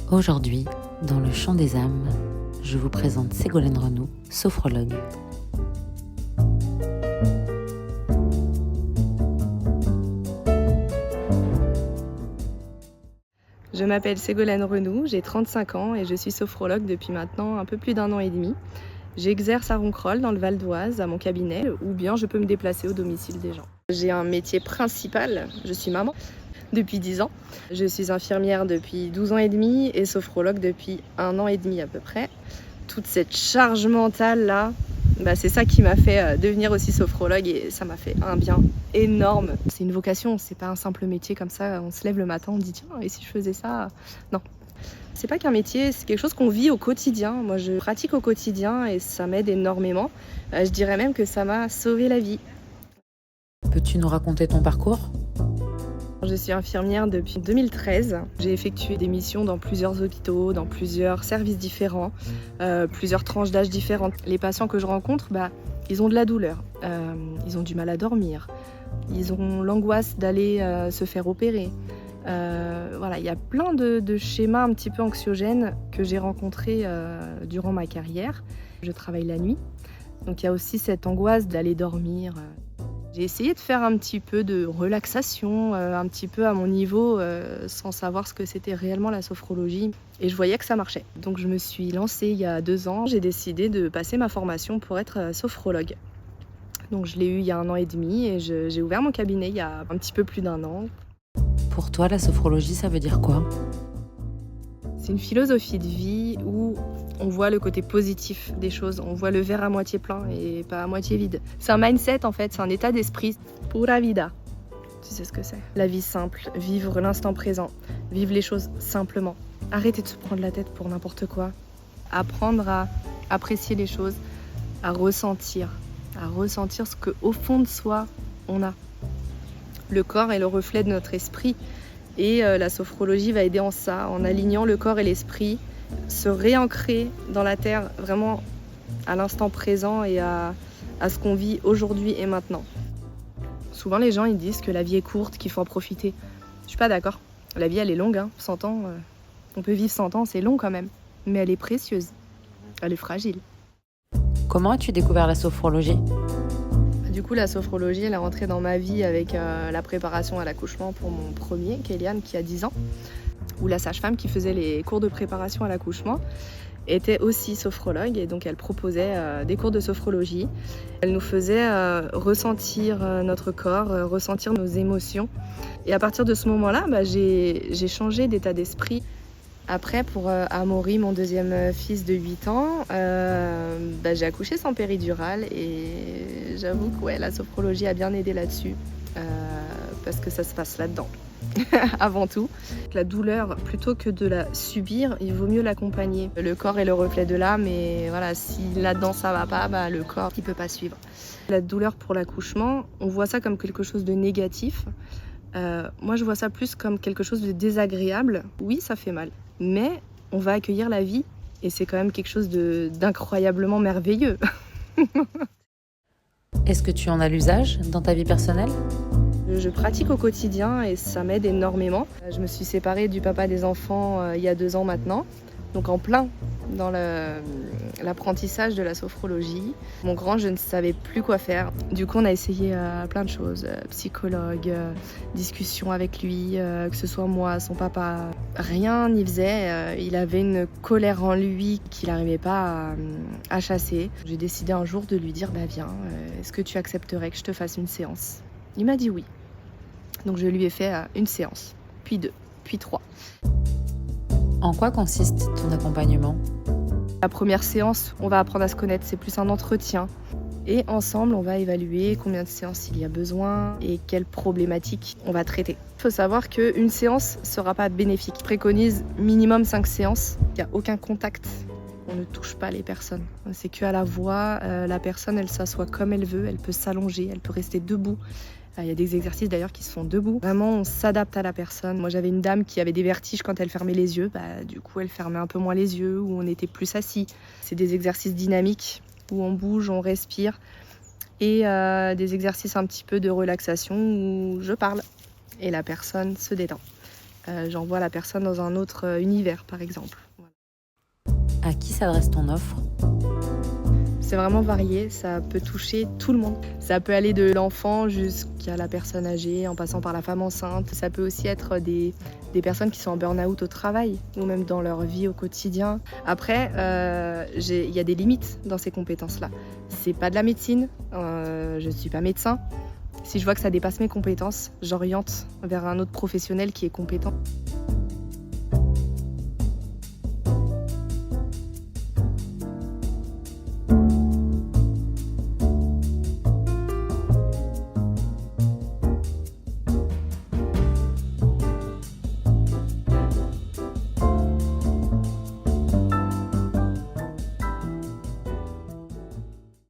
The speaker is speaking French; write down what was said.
Aujourd'hui, dans le chant des âmes, je vous présente Ségolène Renaud, sophrologue. Je m'appelle Ségolène Renaud, j'ai 35 ans et je suis sophrologue depuis maintenant un peu plus d'1 an et demi. J'exerce à Ronquerolles dans le Val d'Oise à mon cabinet ou bien je peux me déplacer au domicile des gens. J'ai un métier principal, je suis maman depuis 10 ans. Je suis infirmière depuis 12 ans et demi et sophrologue depuis 1 an et demi à peu près. Toute cette charge mentale là, c'est ça qui m'a fait devenir aussi sophrologue et ça m'a fait un bien énorme. C'est une vocation, c'est pas un simple métier comme ça, on se lève le matin, on dit tiens, et si je faisais ça? Non. C'est pas qu'un métier, c'est quelque chose qu'on vit au quotidien. Moi je pratique au quotidien et ça m'aide énormément. Je dirais même que ça m'a sauvé la vie. Peux-tu nous raconter ton parcours ? Je suis infirmière depuis 2013. J'ai effectué des missions dans plusieurs hôpitaux, dans plusieurs services différents, plusieurs tranches d'âge différentes. Les patients que je rencontre, ils ont de la douleur, ils ont du mal à dormir, ils ont l'angoisse d'aller se faire opérer. Il y a plein de schémas un petit peu anxiogènes que j'ai rencontrés durant ma carrière. Je travaille la nuit, donc il y a aussi cette angoisse d'aller dormir. J'ai essayé de faire un petit peu de relaxation, un petit peu à mon niveau, sans savoir ce que c'était réellement la sophrologie. Et je voyais que ça marchait. Donc je me suis lancée il y a 2 ans. J'ai décidé de passer ma formation pour être sophrologue. Donc je l'ai eu il y a 1 an et demi et j'ai ouvert mon cabinet il y a un petit peu plus d'1 an. Pour toi, la sophrologie, ça veut dire quoi ? C'est une philosophie de vie où on voit le côté positif des choses, on voit le verre à moitié plein et pas à moitié vide. C'est un mindset en fait, c'est un état d'esprit. Pura vida, tu sais ce que c'est. La vie simple, vivre l'instant présent, vivre les choses simplement. Arrêter de se prendre la tête pour n'importe quoi. Apprendre à apprécier les choses, à ressentir ce qu'au fond de soi, on a. Le corps est le reflet de notre esprit. Et la sophrologie va aider en ça, en alignant le corps et l'esprit, se réancrer dans la terre, vraiment à l'instant présent et à ce qu'on vit aujourd'hui et maintenant. Souvent les gens ils disent que la vie est courte, qu'il faut en profiter. Je suis pas d'accord. La vie elle est longue, 100 ans, on peut vivre 100 ans, c'est long quand même. Mais elle est précieuse, elle est fragile. Comment as-tu découvert la sophrologie ? Du coup, la sophrologie, elle est rentrée dans ma vie avec la préparation à l'accouchement pour mon premier, Kéliane, qui a 10 ans, où la sage-femme qui faisait les cours de préparation à l'accouchement était aussi sophrologue et donc elle proposait des cours de sophrologie. Elle nous faisait ressentir notre corps, ressentir nos émotions. Et à partir de ce moment-là, j'ai changé d'état d'esprit. Après, pour Amaury, mon deuxième fils de 8 ans, j'ai accouché sans péridurale et j'avoue que la sophrologie a bien aidé là-dessus parce que ça se passe là-dedans, avant tout. La douleur, plutôt que de la subir, il vaut mieux l'accompagner. Le corps est le reflet de l'âme et voilà, si là-dedans ça va pas, le corps il peut pas suivre. La douleur pour l'accouchement, on voit ça comme quelque chose de négatif. Moi, je vois ça plus comme quelque chose de désagréable. Oui, ça fait mal. Mais on va accueillir la vie et c'est quand même quelque chose d'incroyablement merveilleux. Est-ce que tu en as l'usage dans ta vie personnelle ? Je pratique au quotidien et ça m'aide énormément. Je me suis séparée du papa des enfants il y a 2 ans maintenant, donc en plein dans l'apprentissage de la sophrologie. Mon grand, je ne savais plus quoi faire. Du coup, on a essayé plein de choses, psychologue, discussion avec lui, que ce soit moi, son papa. Rien n'y faisait. Il avait une colère en lui qu'il n'arrivait pas à chasser. J'ai décidé un jour de lui dire viens, est-ce que tu accepterais que je te fasse une séance ? Il m'a dit oui. Donc je lui ai fait une séance, puis 2, puis 3. En quoi consiste ton accompagnement ? La première séance, on va apprendre à se connaître, c'est plus un entretien. Et ensemble, on va évaluer combien de séances il y a besoin et quelles problématiques on va traiter. Il faut savoir qu'une séance ne sera pas bénéfique. Je préconise minimum 5 séances. Il n'y a aucun contact. On ne touche pas les personnes. C'est qu'à la voix, la personne, elle s'assoit comme elle veut. Elle peut s'allonger, elle peut rester debout. Il y a des exercices d'ailleurs qui se font debout. Vraiment, on s'adapte à la personne. Moi, j'avais une dame qui avait des vertiges quand elle fermait les yeux. Du coup, elle fermait un peu moins les yeux ou on était plus assis. C'est des exercices dynamiques où on bouge, on respire. Et des exercices un petit peu de relaxation où je parle et la personne se détend. j'envoie la personne dans un autre univers par exemple. Voilà. À qui s'adresse ton offre ? C'est vraiment varié, ça peut toucher tout le monde. Ça peut aller de l'enfant jusqu'à la personne âgée, en passant par la femme enceinte. Ça peut aussi être des personnes qui sont en burn-out au travail ou même dans leur vie au quotidien. Après, il y a des limites dans ces compétences-là. C'est pas de la médecine, je ne suis pas médecin. Si je vois que ça dépasse mes compétences, j'oriente vers un autre professionnel qui est compétent.